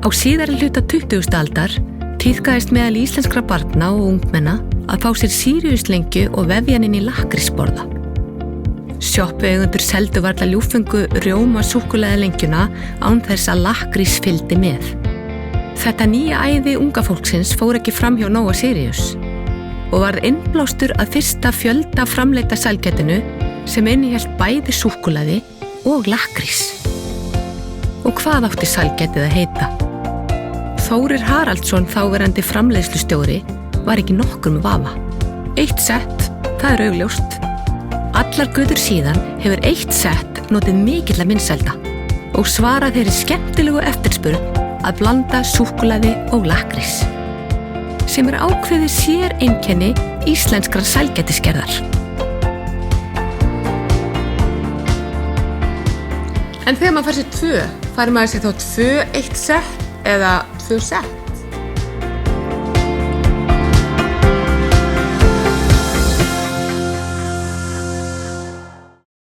Á síðari hluta 20. aldar tíðkaðist meðal íslenskra barna og ungmenna að fá sér Siriuslengju og vefja inn í lakkrísborða. Sjoppueigendur seldu varla ljúffengu rjóma súkkulaðilengjuna án þess að lakkrís fylgdi með. Þetta nýja æði unga fólksins fór ekki fram hjá Nóa Sirius og varð innblástur að fyrsta fjölda framleita sælgætinu sem innihélt bæði súkkulaði og lakkrís. Og hvað átti sælgætið að heita? Þórir Haraldsson, þáverandi framleiðslustjóri, var ekki nokkur með vafa. Eitt sett, það er augljóst. Allar götur síðan hefur eitt sett notið mikilla vinsælda og svarað þeirri skemmtilegu eftirspurn að blanda súkkulaði og lakkrís, sem er ákveðið séreinkenni íslenskrar sælgætisgerðar. En þegar maður fær sér tvö, fær maður sér þá tvö eitt sett eða tvö sett?